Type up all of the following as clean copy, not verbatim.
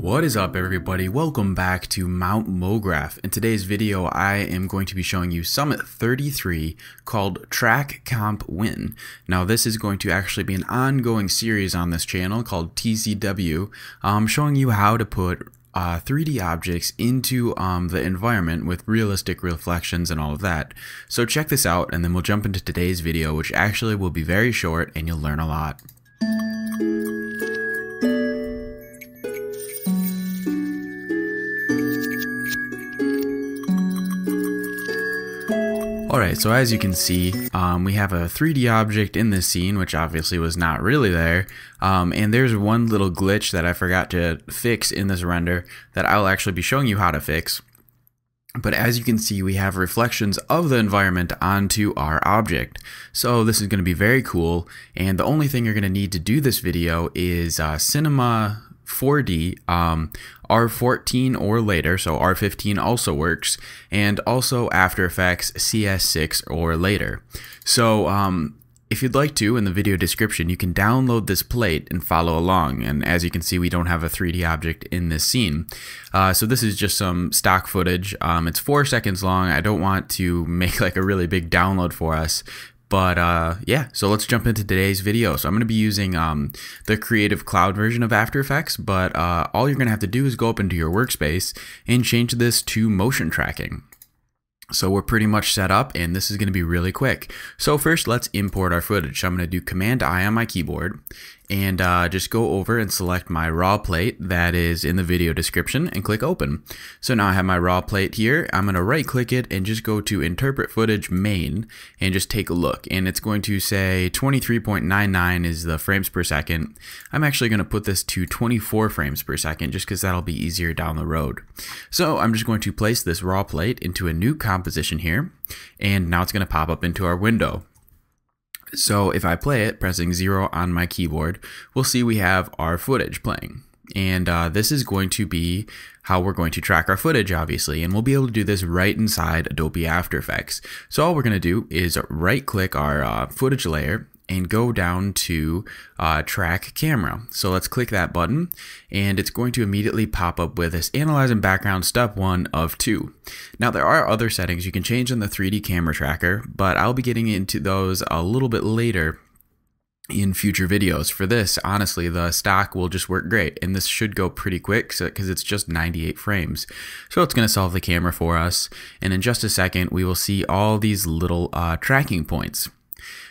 What is up, everybody? Welcome back to motionograph. In today's video I am going to be showing you Summit 33 called Track.Comp.Win. Now this is going to actually be an ongoing series on this channel called TCW, showing you how to put 3D objects into the environment with realistic reflections and all of that. So check this out and then we'll jump into today's video, which actually will be very short and you'll learn a lot. Alright, so as you can see, we have a 3D object in this scene, which obviously was not really there, and there's one little glitch that I forgot to fix in this render that I'll actually be showing you how to fix. But as you can see, we have reflections of the environment onto our object. So this is going to be very cool, and the only thing you're going to need to do this video is Cinema 4D, R14 or later, so R15 also works, and also After Effects CS6 or later. So if you'd like to, in the video description you can download this plate and follow along, and as you can see we don't have a 3D object in this scene. So this is just some stock footage. It's 4 seconds long. I don't want to make like a really big download for us. But yeah, so let's jump into today's video. So I'm going to be using the Creative Cloud version of After Effects, but all you're going to have to do is go up into your workspace and change this to motion tracking. So we're pretty much set up and this is going to be really quick. So first let's import our footage. So I'm going to do Command-I on my keyboard and just go over and select my raw plate that is in the video description and click open. So now I have my raw plate here. I'm going to right click it and just go to Interpret Footage Main and just take a look, and it's going to say 23.99 is the frames per second. I'm actually going to put this to 24 frames per second just because that'll be easier down the road. So I'm just going to place this raw plate into a new composition here, and now it's going to pop up into our window. So if I play it, pressing 0 on my keyboard, we'll see we have our footage playing. And this is going to be how we're going to track our footage, obviously, and we'll be able to do this right inside Adobe After Effects. So all we're going to do is right click our footage layer and go down to Track Camera. So let's click that button and it's going to immediately pop up with this Analyze in Background Step 1 of 2. Now there are other settings you can change in the 3D camera tracker, but I'll be getting into those a little bit later in future videos. For this, honestly, the stock will just work great, and this should go pretty quick because it's just 98 frames. So it's going to solve the camera for us, and in just a second we will see all these little tracking points.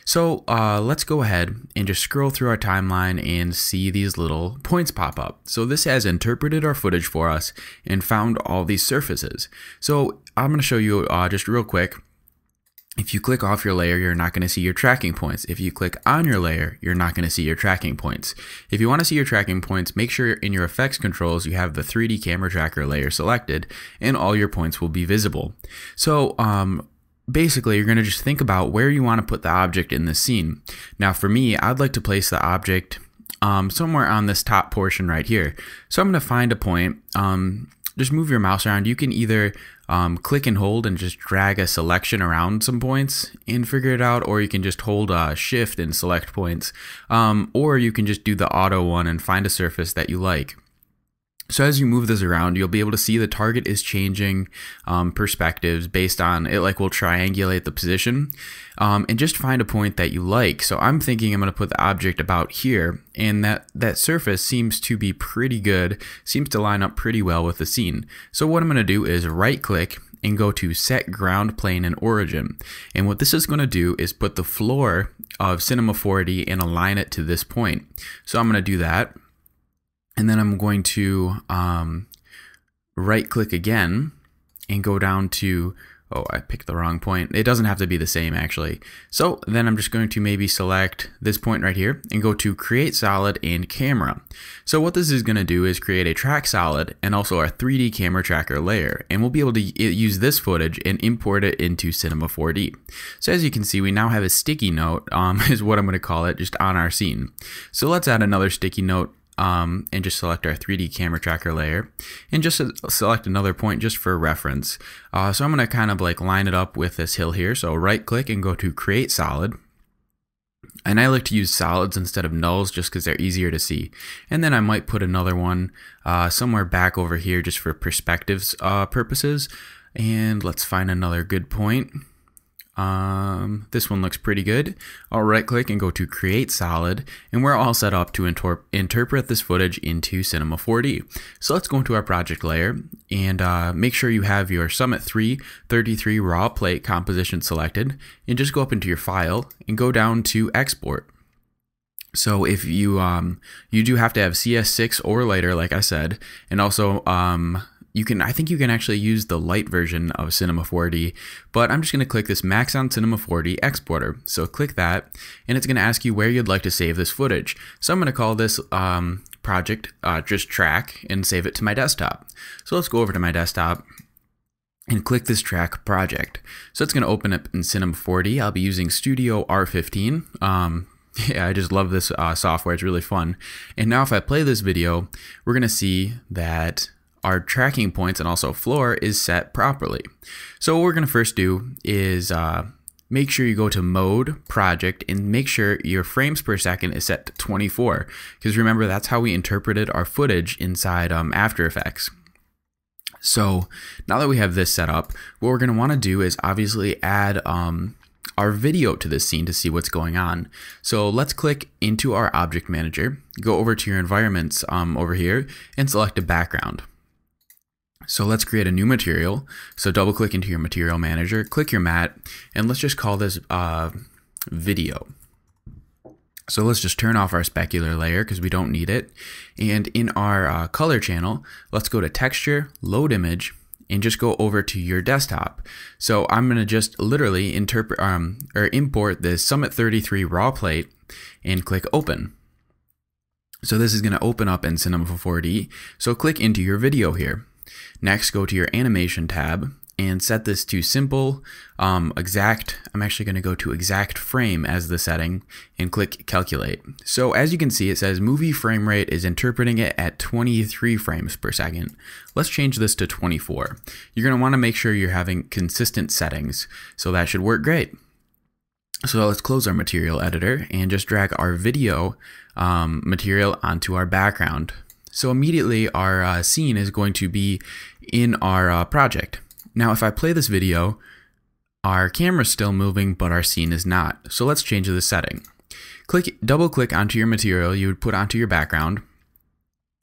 So let's go ahead and just scroll through our timeline and see these little points pop up. So this has interpreted our footage for us and found all these surfaces. So I'm going to show you just real quick. If you click off your layer, you're not going to see your tracking points. If you click on your layer, you're not going to see your tracking points. If you want to see your tracking points, make sure in your effects controls you have the 3D camera tracker layer selected and all your points will be visible. So basically, you're going to just think about where you want to put the object in the scene. Now for me, I'd like to place the object somewhere on this top portion right here. So I'm going to find a point. Just move your mouse around. You can either click and hold and just drag a selection around some points and figure it out, or you can just hold shift and select points, or you can just do the auto one and find a surface that you like. So as you move this around, you'll be able to see the target is changing perspectives based on it, like will triangulate the position, and just find a point that you like. So I'm thinking I'm going to put the object about here, and that surface seems to be pretty good, seems to line up pretty well with the scene. So what I'm going to do is right click and go to Set Ground Plane and Origin. And what this is going to do is put the floor of Cinema 4D and align it to this point. So I'm going to do that. And then I'm going to right click again and go down to, oh, I picked the wrong point. It doesn't have to be the same actually. So then I'm just going to maybe select this point right here and go to Create Solid and Camera. So what this is going to do is create a track solid and also our 3D camera tracker layer. And we'll be able to use this footage and import it into Cinema 4D. So as you can see, we now have a sticky note, is what I'm going to call it, just on our scene. So let's add another sticky note and just select our 3D camera tracker layer and just select another point just for reference. So I'm going to kind of like line it up with this hill here. So right click and go to Create Solid. And I like to use solids instead of nulls just because they're easier to see. And then I might put another one somewhere back over here just for perspectives purposes. And let's find another good point. This one looks pretty good. I'll right click and go to create solid, and we're all set up to interpret this footage into Cinema 4D. So let's go into our project layer and make sure you have your Summit 3 33 raw plate composition selected, and just go up into your file and go down to export. So if you you do have to have CS6 or later, like I said, and also I think you can actually use the light version of Cinema 4D, but I'm just going to click this Max on Cinema 4D exporter. So click that, and it's going to ask you where you'd like to save this footage. So I'm going to call this project just track and save it to my desktop. So let's go over to my desktop and click this track project. So it's going to open up in Cinema 4D. I'll be using Studio R15. Yeah, I just love this software. It's really fun. And now if I play this video, we're going to see that our tracking points and also floor is set properly. So what we're going to first do is make sure you go to mode, project, and make sure your frames per second is set to 24. Because remember, that's how we interpreted our footage inside After Effects. So now that we have this set up, what we're going to want to do is obviously add our video to this scene to see what's going on. So let's click into our object manager, go over to your environments over here, and select a background. So let's create a new material. So double click into your material manager, click your mat, and let's just call this video. So let's just turn off our specular layer because we don't need it. And in our color channel, let's go to texture, load image, and just go over to your desktop. So I'm going to just literally import this Summit 33 raw plate and click open. So this is going to open up in Cinema 4D. So click into your video here. Next, go to your animation tab and set this to simple, exact. I'm actually going to go to exact frame as the setting and click calculate. So as you can see, it says movie frame rate is interpreting it at 23 frames per second. Let's change this to 24. You're going to want to make sure you're having consistent settings. So that should work great. So let's close our material editor and just drag our video material onto our background. So immediately our scene is going to be in our project. Now if I play this video, our camera's still moving, but our scene is not. So let's change the setting. Double click onto your material you would put onto your background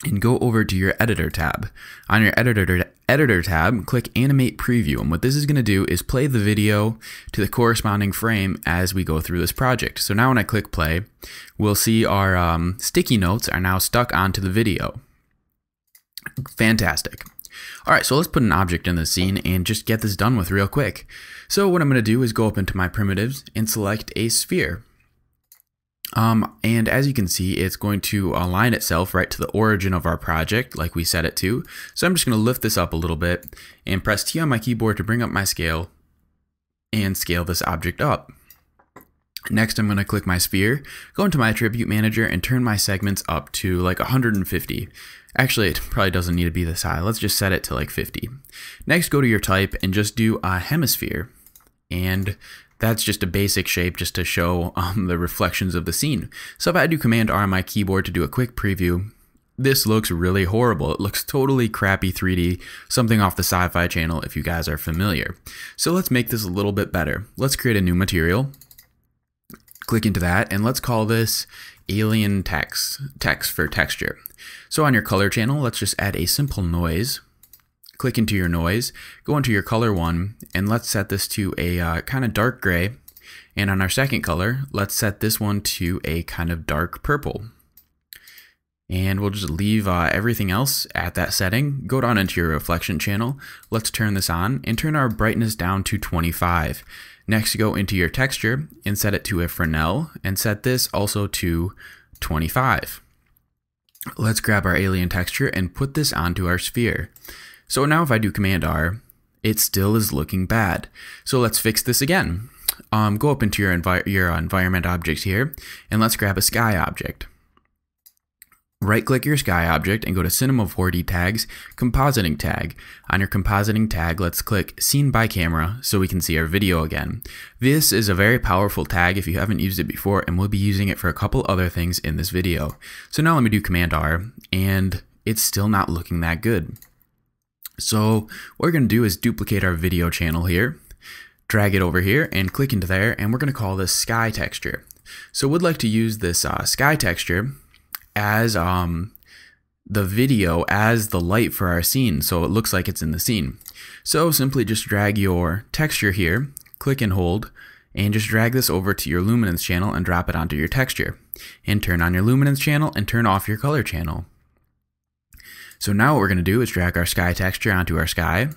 and go over to your editor tab. On your editor tab, click animate preview. And what this is going to do is play the video to the corresponding frame as we go through this project. So now when I click play, we'll see our sticky notes are now stuck onto the video. Fantastic. All right, so let's put an object in the scene and just get this done with real quick. So what I'm going to do is go up into my primitives and select a sphere. And as you can see, it's going to align itself right to the origin of our project like we set it to. So I'm just going to lift this up a little bit and press T on my keyboard to bring up my scale and scale this object up. Next, I'm going to click my sphere, go into my attribute manager and turn my segments up to like 150. Actually, it probably doesn't need to be this high. Let's just set it to like 50. Next, go to your type and just do a hemisphere. And that's just a basic shape just to show the reflections of the scene. So if I do Command R on my keyboard to do a quick preview, this looks really horrible. It looks totally crappy 3D, something off the Sci-Fi Channel if you guys are familiar. So let's make this a little bit better. Let's create a new material. Click into that and let's call this alien text for texture. So on your color channel, let's just add a simple noise. Click into your noise, go into your color one, and let's set this to a kind of dark gray. And on our second color, let's set this one to a kind of dark purple. And we'll just leave everything else at that setting. Go down into your reflection channel. Let's turn this on and turn our brightness down to 25. Next, go into your texture and set it to a Fresnel and set this also to 25. Let's grab our alien texture and put this onto our sphere. So now if I do Command R, it still is looking bad. So let's fix this again. Go up into your environment objects here and let's grab a sky object. Right click your sky object and go to Cinema 4D tags, compositing tag. On your compositing tag, let's click scene by camera so we can see our video again. This is a very powerful tag if you haven't used it before, and we'll be using it for a couple other things in this video. So now let me do Command R, and it's still not looking that good. So what we're going to do is duplicate our video channel here, drag it over here and click into there, and we're going to call this sky texture. So we'd like to use this sky texture as the video as the light for our scene, so it looks like it's in the scene. So simply just drag your texture here, click and hold, and just drag this over to your luminance channel and drop it onto your texture. And turn on your luminance channel and turn off your color channel. So now what we're going to do is drag our sky texture onto our sky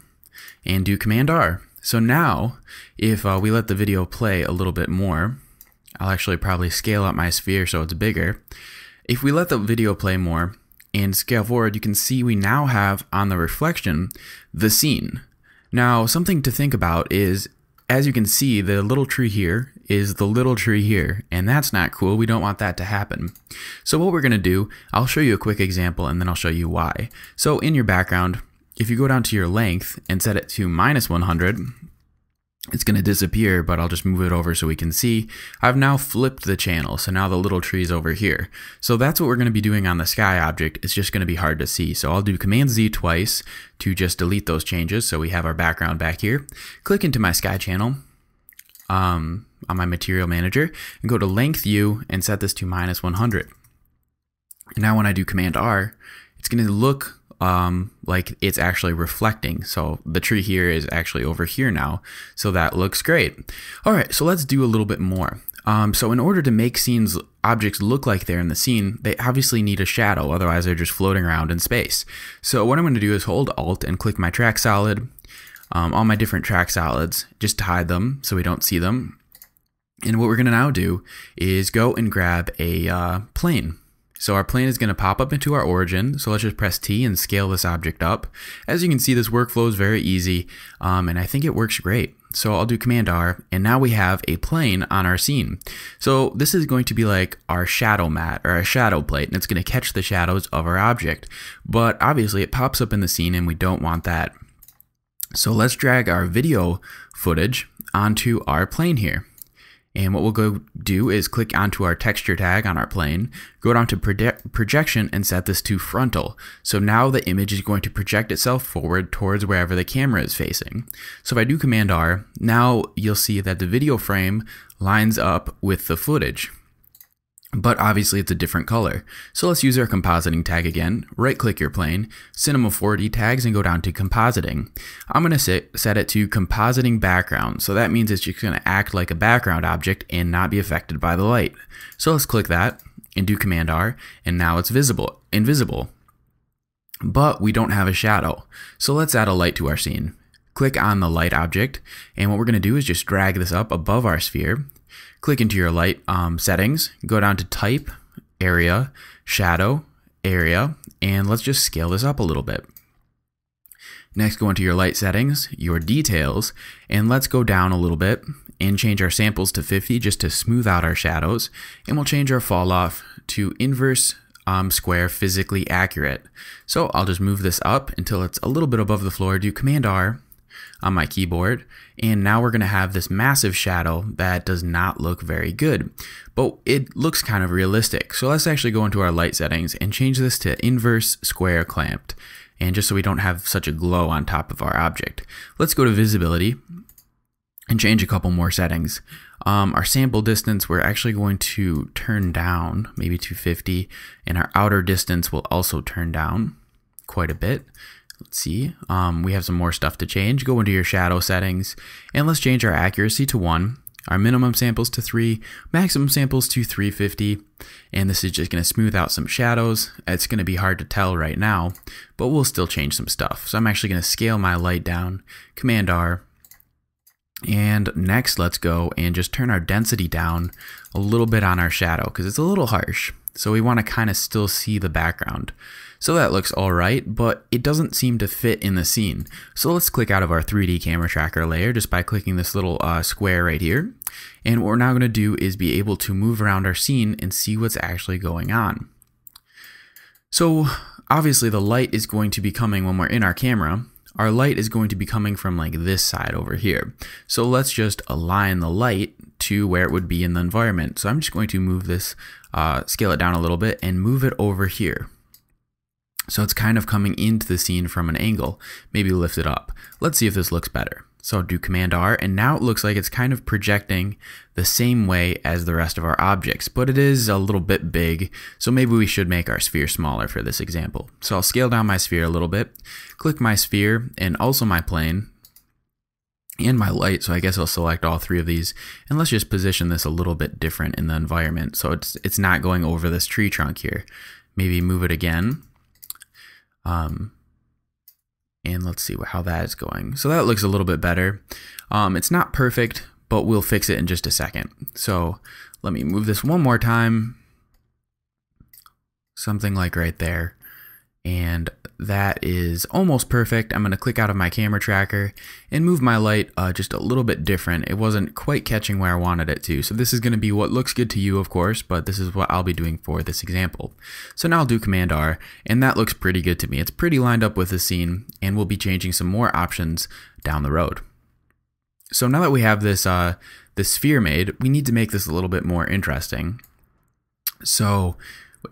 and do Command R. So now if we let the video play a little bit more, I'll actually probably scale up my sphere so it's bigger. If we let the video play more and scale forward, you can see we now have on the reflection the scene. Now, something to think about is, as you can see, the little tree here is the little tree here, and that's not cool. We don't want that to happen. So what we're going to do, I'll show you a quick example and then I'll show you why. So in your background, if you go down to your length and set it to -100, it's going to disappear, but I'll just move it over so we can see. I've now flipped the channel, so now the little tree's over here. So that's what we're going to be doing on the sky object. It's just going to be hard to see. So I'll do Command Z twice to just delete those changes so we have our background back here. Click into my sky channel on my material manager and go to length U and set this to -100. And now when I do Command R, it's going to look like it's actually reflecting. So the tree here is actually over here now. So that looks great. All right, so let's do a little bit more. So in order to make objects look like they're in the scene, they obviously need a shadow. Otherwise they're just floating around in space. So what I'm going to do is hold Alt and click my track solid, all my different track solids, just to hide them so we don't see them. And what we're going to now do is go and grab a plane. So our plane is going to pop up into our origin. So let's just press T and scale this object up. As you can see, this workflow is very easy, and I think it works great. So I'll do Command R, and now we have a plane on our scene. So this is going to be like our shadow mat or a shadow plate, and it's going to catch the shadows of our object. But obviously it pops up in the scene and we don't want that. So let's drag our video footage onto our plane here. And what we'll go do is click onto our texture tag on our plane, go down to projection and set this to frontal. So now the image is going to project itself forward towards wherever the camera is facing. So if I do Command R, now you'll see that the video frame lines up with the footage. But obviously it's a different color. So let's use our compositing tag again. Right click your plane, Cinema 4D tags, and go down to compositing. I'm going to set it to compositing background. So that means it's just going to act like a background object and not be affected by the light. So let's click that and do Command R, and now it's invisible. But we don't have a shadow. So let's add a light to our scene. Click on the light object, and what we're going to do is just drag this up above our sphere. Click into your light settings, go down to type, area, shadow, area, and let's just scale this up a little bit. Next, go into your light settings, your details, and let's go down a little bit and change our samples to 50 just to smooth out our shadows. And we'll change our fall off to inverse square physically accurate. So I'll just move this up until it's a little bit above the floor, do Command R on my keyboard, and now we're going to have this massive shadow that does not look very good, but it looks kind of realistic. So let's actually go into our light settings and change this to inverse square clamped, and just so we don't have such a glow on top of our object. Let's go to visibility and change a couple more settings. Our sample distance we're actually going to turn down maybe to 50, and our outer distance will also turn down quite a bit. Let's see, we have some more stuff to change. Go into your shadow settings and let's change our accuracy to 1, our minimum samples to 3, maximum samples to 350, and this is just going to smooth out some shadows. It's going to be hard to tell right now, but we'll still change some stuff. So I'm actually going to scale my light down, Command R, and next let's go and just turn our density down a little bit on our shadow because it's a little harsh. So we want to kind of still see the background. So that looks alright, but it doesn't seem to fit in the scene. So let's click out of our 3D camera tracker layer just by clicking this little square right here. And what we're now going to do is be able to move around our scene and see what's actually going on. So obviously the light is going to be coming when we're in our camera. Our light is going to be coming from like this side over here. So let's just align the light to where it would be in the environment. So I'm just going to move this, scale it down a little bit and move it over here. So it's kind of coming into the scene from an angle. Maybe lift it up. Let's see if this looks better. So do Command R, and now it looks like it's kind of projecting the same way as the rest of our objects, but it is a little bit big, so maybe we should make our sphere smaller for this example. So I'll scale down my sphere a little bit, click my sphere, and also my plane, and my light, so I guess I'll select all three of these, and let's just position this a little bit different in the environment, so it's not going over this tree trunk here. Maybe move it again. And let's see how that is going. So that looks a little bit better. It's not perfect, but we'll fix it in just a second. So let me move this one more time. Something like right there. And that is almost perfect. I'm going to click out of my camera tracker and move my light just a little bit different. It wasn't quite catching where I wanted it to. So this is going to be what looks good to you, of course, but this is what I'll be doing for this example. So now I'll do Command R, and that looks pretty good to me. It's pretty lined up with the scene, and we'll be changing some more options down the road. So now that we have this, this sphere made, we need to make this a little bit more interesting. So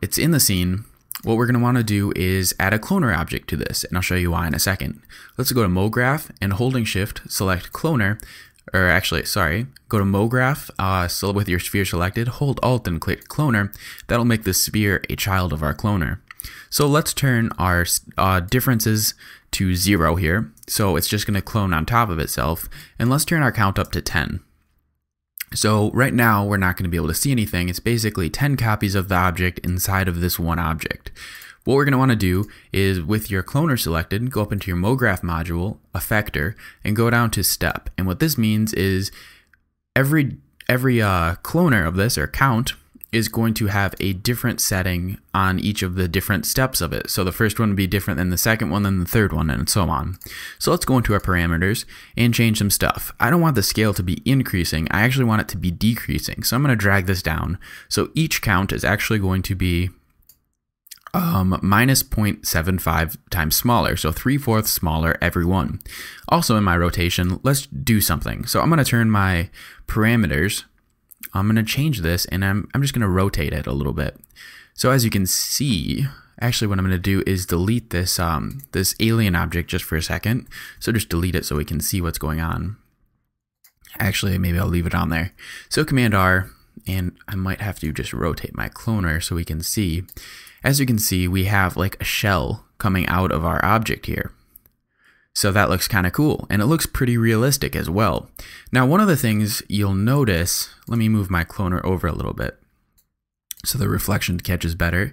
it's in the scene. What we're going to want to do is add a cloner object to this, and I'll show you why in a second. Let's go to MoGraph, and holding Shift, select cloner, or actually, sorry, go to MoGraph, so with your sphere selected, hold Alt and click cloner. That'll make the sphere a child of our cloner. So let's turn our differences to 0 here, so it's just going to clone on top of itself, and let's turn our count up to 10. So right now we're not going to be able to see anything. It's basically 10 copies of the object inside of this one object. What we're going to want to do is, with your cloner selected, go up into your MoGraph module, effector, and go down to step. And what this means is every cloner of this, or count, is going to have a different setting on each of the different steps of it. So the first one would be different than the second one, then the third one, and so on. So let's go into our parameters and change some stuff. I don't want the scale to be increasing. I actually want it to be decreasing. So I'm going to drag this down. So each count is actually going to be minus 0.75 times smaller, so 3/4 smaller every one. Also in my rotation, let's do something. So I'm going to turn my parameters, I'm going to change this, and I'm just going to rotate it a little bit. So as you can see, actually what I'm going to do is delete this, this alien object just for a second. So just delete it so we can see what's going on. Actually, maybe I'll leave it on there. So Command R, and I might have to just rotate my cloner so we can see. As you can see, we have like a shell coming out of our object here. So that looks kind of cool, and it looks pretty realistic as well. Now, one of the things you'll notice, let me move my cloner over a little bit so the reflection catches better.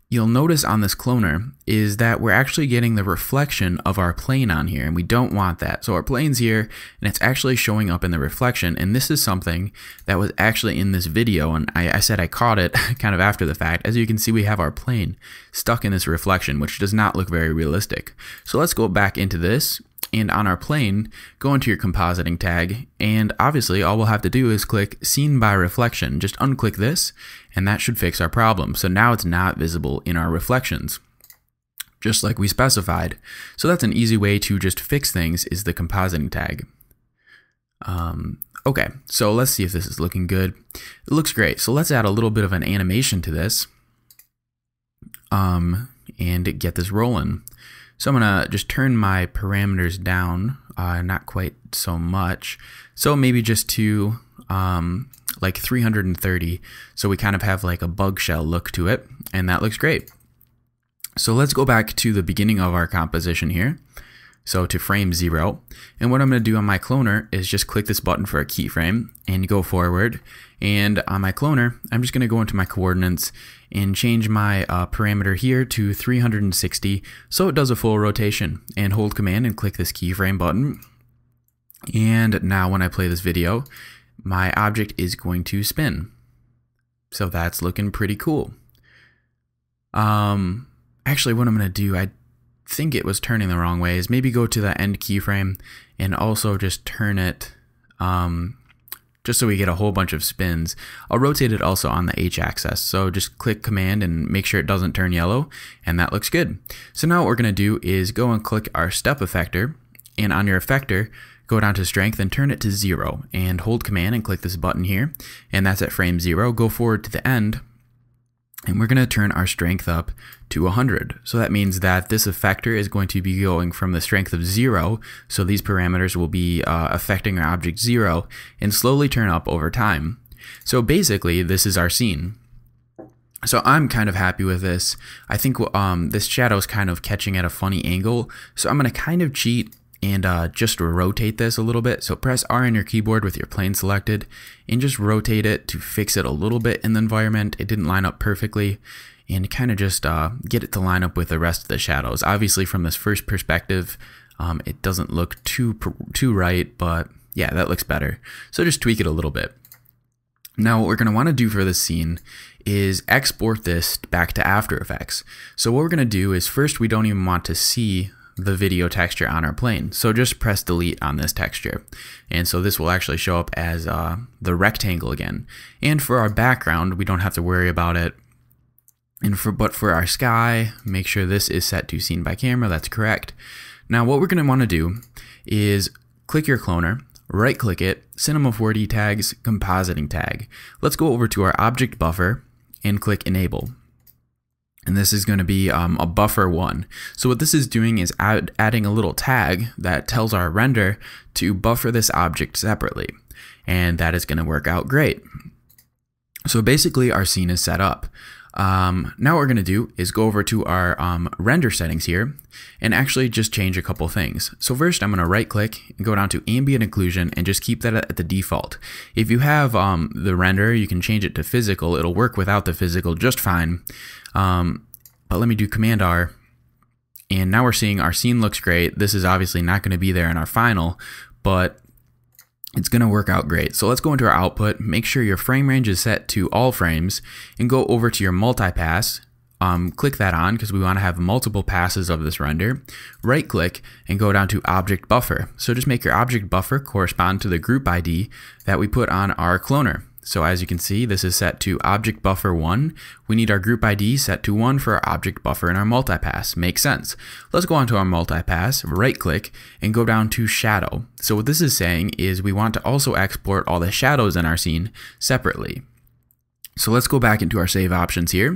You'll notice on this cloner is that we're actually getting the reflection of our plane on here, and we don't want that. So our plane's here, and it's actually showing up in the reflection, and this is something that was actually in this video, and I said I caught it kind of after the fact. As you can see, we have our plane stuck in this reflection, which does not look very realistic. So let's go back into this, and on our plane, go into your compositing tag, and obviously all we'll have to do is click Scene by Reflection. Just unclick this, and that should fix our problem. So now it's not visible in our reflections, just like we specified. So that's an easy way to just fix things, is the compositing tag. Okay, so let's see if this is looking good. It looks great. So let's add a little bit of an animation to this, and get this rolling. So I'm gonna just turn my parameters down, not quite so much. So maybe just to like 330. So we kind of have like a bug shell look to it, and that looks great. So let's go back to the beginning of our composition here. So to frame 0. And what I'm going to do on my cloner is just click this button for a keyframe and go forward. And on my cloner, I'm just going to go into my coordinates and change my parameter here to 360 so it does a full rotation, and hold Command and click this keyframe button. And now when I play this video, my object is going to spin. So that's looking pretty cool. Actually, what I'm going to do, I think it was turning the wrong way, is maybe go to the end keyframe and also just turn it just so we get a whole bunch of spins. I'll rotate it also on the H axis. So just click Command and make sure it doesn't turn yellow, and that looks good. So now what we're going to do is go and click our step effector, and on your effector, go down to strength and turn it to 0, and hold Command and click this button here, and that's at frame 0. Go forward to the end, and we're going to turn our strength up to 100. So that means that this effector is going to be going from the strength of 0, so these parameters will be affecting our object 0, and slowly turn up over time. So basically, this is our scene. So I'm kind of happy with this. I think this shadow is kind of catching at a funny angle, so I'm going to kind of cheat and just rotate this a little bit. So press R on your keyboard with your plane selected and just rotate it to fix it a little bit in the environment. It didn't line up perfectly, and kind of just get it to line up with the rest of the shadows. Obviously from this first perspective, it doesn't look too right, but yeah, that looks better. So just tweak it a little bit. Now what we're going to want to do for this scene is export this back to After Effects. So what we're going to do is first, we don't even want to see the video texture on our plane. So just press delete on this texture. And so this will actually show up as the rectangle again. And for our background, we don't have to worry about it. But for our sky, make sure this is set to scene by camera. That's correct. Now what we're going to want to do is click your cloner, right click it, Cinema 4D tags, compositing tag. Let's go over to our object buffer and click enable. And this is going to be a buffer 1. So what this is doing is adding a little tag that tells our render to buffer this object separately. And that is going to work out great. So basically our scene is set up. Now what we're going to do is go over to our render settings here and actually just change a couple things. So first I'm going to right click and go down to ambient occlusion and just keep that at the default. If you have the render, you can change it to physical. It'll work without the physical just fine. But let me do Command R, and now we're seeing our scene looks great. This is obviously not going to be there in our final, but it's going to work out great. So let's go into our output, make sure your frame range is set to all frames, and go over to your multipass. Click that on because we want to have multiple passes of this render. Right click and go down to object buffer. So just make your object buffer correspond to the group ID that we put on our cloner. So as you can see, this is set to object buffer 1. We need our group ID set to 1 for our object buffer in our multipass. Makes sense. Let's go on to our multipass, right click, and go down to shadow. So what this is saying is we want to also export all the shadows in our scene separately. So let's go back into our save options here.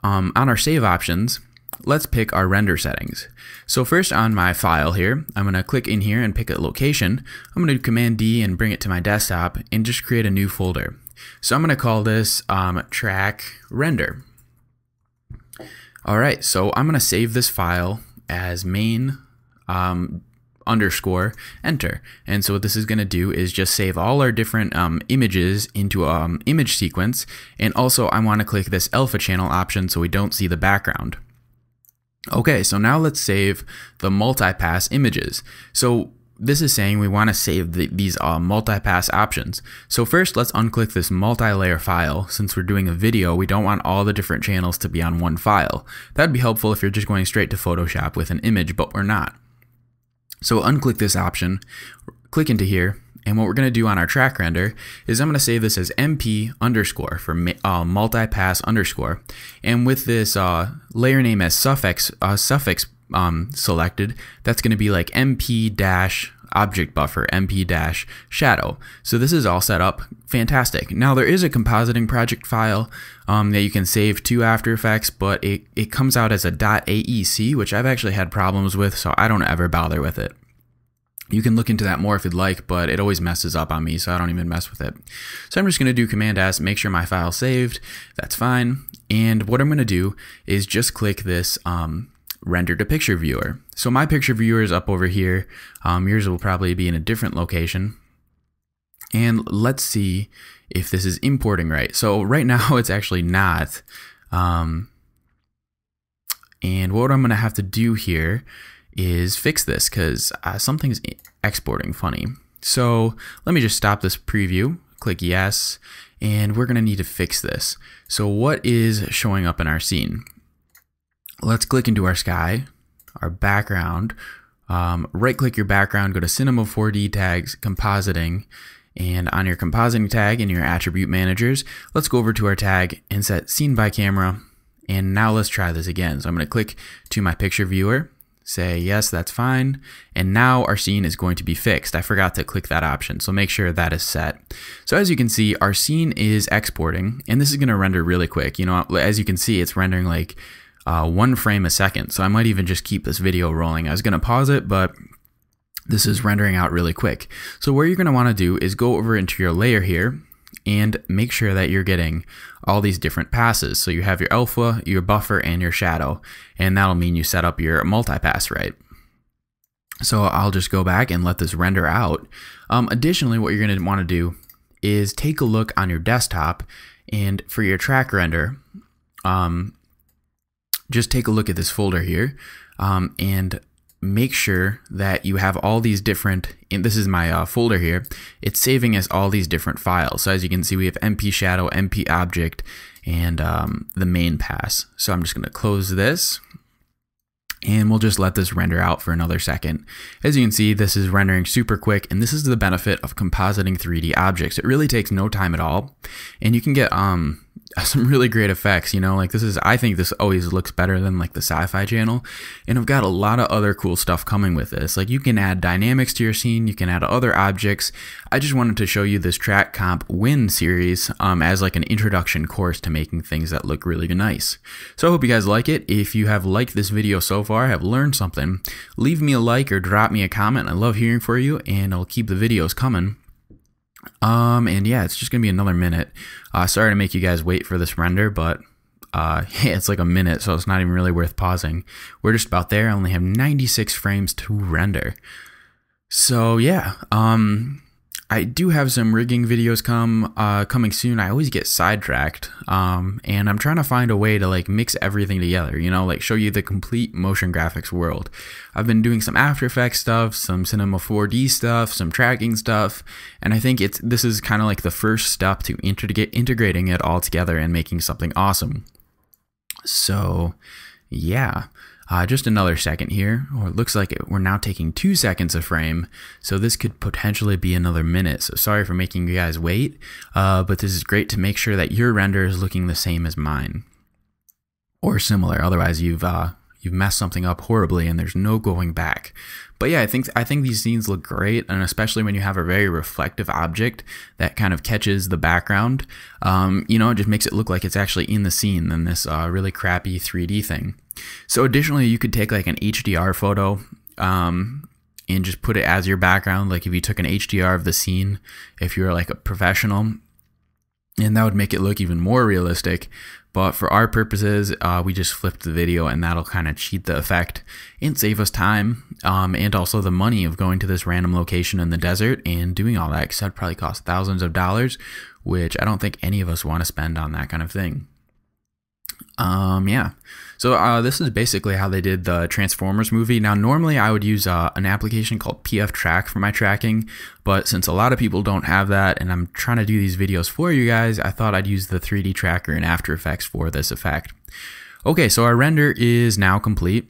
On our save options, let's pick our render settings. So first on my file here, I'm going to click in here and pick a location. I'm going to do Command D and bring it to my desktop and just create a new folder. So I'm going to call this track render. Alright, so I'm going to save this file as main underscore enter. And so what this is going to do is just save all our different images into image sequence. And also I want to click this alpha channel option so we don't see the background. Okay, so now let's save the multipass images. So this is saying we want to save these multipass options. So first let's unclick this multi-layer file. Since we're doing a video, we don't want all the different channels to be on one file. That'd be helpful if you're just going straight to Photoshop with an image, but we're not. So unclick this option, click into here, and what we're going to do on our track render is I'm going to save this as MP underscore for multipass underscore. And with this layer name as suffix selected, that's going to be like MP dash object buffer, MP dash shadow. So this is all set up fantastic. Now there is a compositing project file that you can save to After Effects, but it comes out as a .aec, which I've actually had problems with, so I don't ever bother with it. You can look into that more if you'd like, but it always messes up on me, so I don't even mess with it. So I'm just going to do Command S, make sure my file's saved. That's fine. And what I'm going to do is just click this render to picture viewer. So my picture viewer is up over here. Yours will probably be in a different location. And let's see if this is importing right. So right now it's actually not. And what I'm going to have to do here is fix this because something's exporting funny. So let me just stop this preview, click yes, and we're going to need to fix this. So what is showing up in our scene? Let's click into our sky, our background, right click your background, go to Cinema 4D tags, compositing, And on your compositing tag in your attribute managers, let's go over to our tag and set scene by camera. And now let's try this again. So I'm going to click to my picture viewer, say yes, that's fine. And now our scene is going to be fixed. I forgot to click that option, so make sure that is set. So as you can see, our scene is exporting, and this is going to render really quick. You know, as you can see, it's rendering like 1 frame a second. So I might even just keep this video rolling. I was going to pause it, but this is rendering out really quick. So what you're going to want to do is go over into your layer here and make sure that you're getting all these different passes. So you have your alpha, your buffer, and your shadow, and that'll mean you set up your multipass right. So I'll just go back and let this render out. Additionally, what you're going to want to do is take a look on your desktop, and for your track render, just take a look at this folder here, and make sure that you have all these different, and this is my folder here, it's saving us all these different files. So as you can see, we have MP shadow, MP object, and the main pass. So I'm just going to close this, and we'll just let this render out for another second. As you can see, this is rendering super quick, and this is the benefit of compositing 3D objects. It really takes no time at all, and you can get some really great effects. You know, like this is, I think this always looks better than like the Sci-Fi Channel, and I've got a lot of other cool stuff coming with this. Like you can add dynamics to your scene, you can add other objects. I just wanted to show you this Track.Comp.Win series as like an introduction course to making things that look really nice. So I hope you guys like it. If you have liked this video so far, have learned something, leave me a like or drop me a comment. I love hearing from you, and I'll keep the videos coming. And yeah, it's just gonna be another minute. Sorry to make you guys wait for this render, but yeah, it's like a minute, so it's not even really worth pausing. We're just about there. I only have 96 frames to render. So yeah, I do have some rigging videos coming soon. I always get sidetracked, and I'm trying to find a way to like mix everything together, you know, like show you the complete motion graphics world. I've been doing some After Effects stuff, some Cinema 4D stuff, some tracking stuff, and I think this is kind of like the first step to integrating it all together and making something awesome. So yeah. Just another second here, or it looks like we're now taking 2 seconds a frame, so this could potentially be another minute. So sorry for making you guys wait, but this is great to make sure that your render is looking the same as mine, or similar. Otherwise, you've messed something up horribly, and there's no going back. But yeah, I think these scenes look great, and especially when you have a very reflective object that kind of catches the background, you know, it just makes it look like it's actually in the scene than this really crappy 3D thing. So additionally, you could take like an HDR photo and just put it as your background, like if you took an HDR of the scene, if you're like a professional, and that would make it look even more realistic. But for our purposes, we just flipped the video, and that'll kind of cheat the effect and save us time, and also the money of going to this random location in the desert and doing all that, because that'd probably cost thousands of dollars, which I don't think any of us want to spend on that kind of thing. Yeah, so this is basically how they did the Transformers movie. Now normally I would use an application called PF Track for my tracking, but since a lot of people don't have that and I'm trying to do these videos for you guys, I thought I'd use the 3D tracker in After Effects for this effect. Okay, so our render is now complete.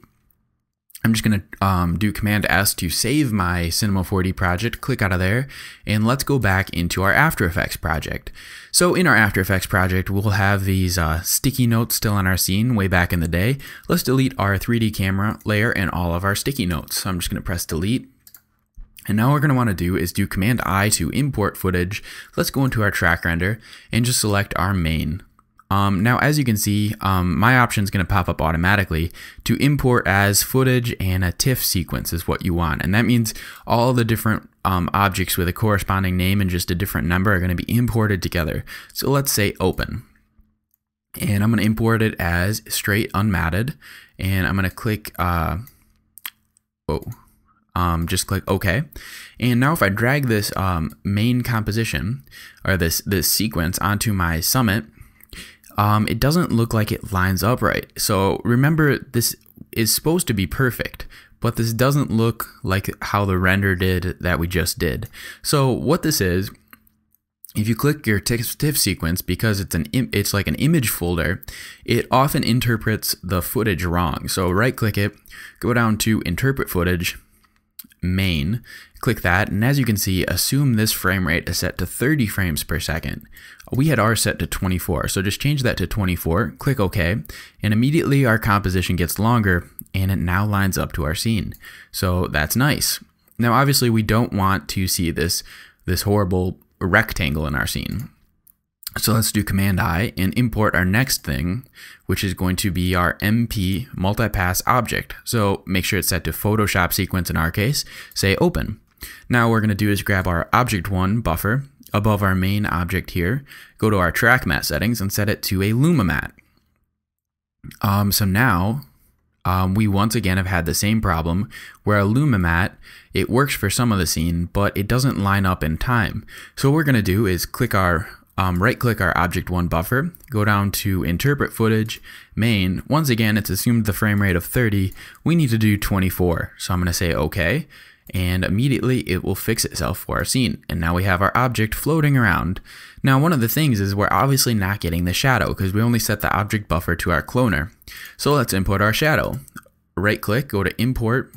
I'm just going to do Command S to save my Cinema 4D project, click out of there, and let's go back into our After Effects project. So in our After Effects project, we'll have these sticky notes still on our scene way back in the day. Let's delete our 3D camera layer and all of our sticky notes. So I'm just going to press delete. And now what we're going to want to do is do Command I to import footage. Let's go into our track render and just select our main. Now, as you can see, my option is going to pop up automatically to import as footage, and a TIFF sequence is what you want. And that means all the different objects with a corresponding name and just a different number are going to be imported together. So let's say open. And I'm going to import it as straight unmatted. And I'm going to click, just click OK. And now if I drag this main composition, or this sequence onto my summit, it doesn't look like it lines up right. So remember, this is supposed to be perfect, but this doesn't look like how the render did that we just did. So what this is, if you click your TIFF sequence, because it's like an image folder, it often interprets the footage wrong. So right click it, go down to interpret footage, main, click that, and as you can see, assume this frame rate is set to 30 frames per second. We had ours set to 24, so just change that to 24, click OK, and immediately our composition gets longer, and it now lines up to our scene. So that's nice. Now obviously we don't want to see this horrible rectangle in our scene. So let's do Command I and import our next thing, which is going to be our MP multipass object. So make sure it's set to Photoshop sequence in our case, say open. Now what we're going to do is grab our object 1 buffer above our main object here, go to our track matte settings and set it to a Luma matte. So now we once again have had the same problem where a Luma matte, it works for some of the scene, but it doesn't line up in time. So what we're going to do is click our right-click our Object 1 buffer, go down to Interpret Footage, Main. Once again, it's assumed the frame rate of 30. We need to do 24. So I'm going to say OK, and immediately it will fix itself for our scene. And now we have our object floating around. Now, one of the things is we're obviously not getting the shadow because we only set the object buffer to our cloner. So let's import our shadow. Right-click, go to Import,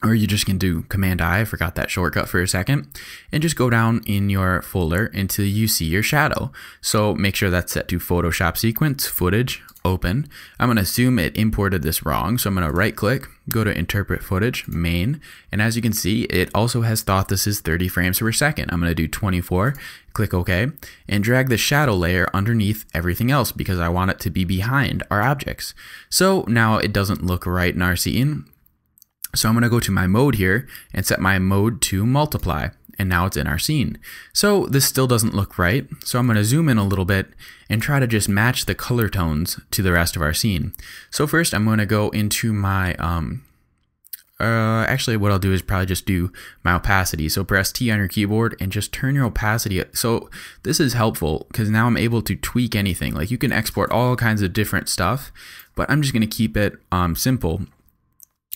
or you just can do Command I forgot that shortcut for a second, and just go down in your folder until you see your shadow. So make sure that's set to Photoshop sequence, footage, open. I'm going to assume it imported this wrong, so I'm going to right click, go to Interpret Footage, Main, and as you can see, it also has thought this is 30 frames per second. I'm going to do 24, click OK, and drag the shadow layer underneath everything else because I want it to be behind our objects. So now it doesn't look right in our scene. So I'm going to go to my mode here and set my mode to multiply, and now it's in our scene. So this still doesn't look right, so I'm going to zoom in a little bit and try to just match the color tones to the rest of our scene. So first I'm going to go into my, actually what I'll do is probably just do my opacity. So press T on your keyboard and just turn your opacity up. So this is helpful because now I'm able to tweak anything. Like you can export all kinds of different stuff, but I'm just going to keep it simple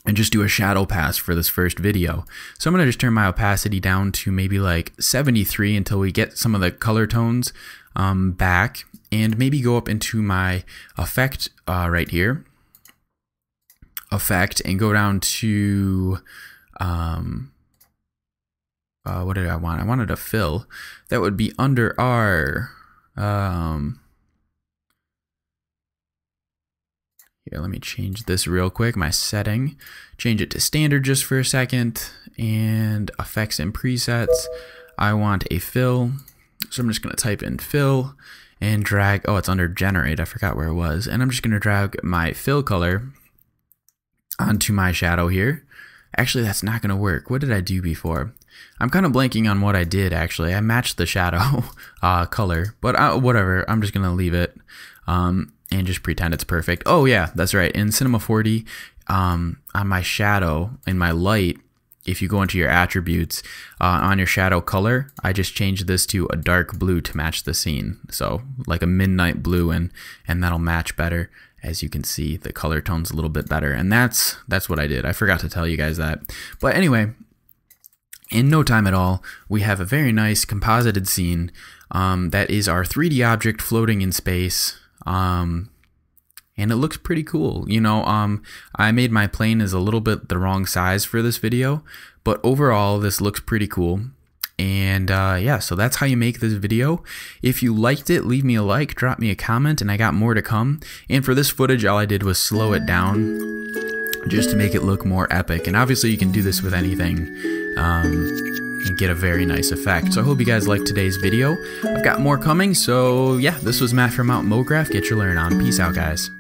and just do a shadow pass for this first video. So I'm going to just turn my opacity down to maybe like 73 until we get some of the color tones back, and maybe go up into my effect right here, effect, and go down to what did I want? I wanted a fill. That would be under our here, let me change this real quick, my setting, change it to standard just for a second, and effects and presets, I want a fill, so I'm just going to type in fill and drag, oh, it's under generate, I forgot where it was, and I'm just going to drag my fill color onto my shadow here. Actually, that's not going to work. What did I do before? I'm kind of blanking on what I did, actually. I matched the shadow color, but whatever, I'm just going to leave it. And just pretend it's perfect. Oh yeah, that's right. In Cinema 4D, on my shadow, in my light, if you go into your attributes, on your shadow color, I just changed this to a dark blue to match the scene. So like a midnight blue, and that'll match better. As you can see, the color tone's a little bit better. And that's what I did. I forgot to tell you guys that. But anyway, in no time at all, we have a very nice composited scene that is our 3D object floating in space. And it looks pretty cool. You know, I made my plane is a little bit the wrong size for this video, but overall this looks pretty cool. And yeah, so that's how you make this video. If you liked it, leave me a like, drop me a comment, and I got more to come. And for this footage, all I did was slow it down just to make it look more epic. And obviously you can do this with anything. And get a very nice effect. So I hope you guys liked today's video. I've got more coming, so yeah, this was Matt from Mount MoGraph. Get your learn on. Peace out, guys.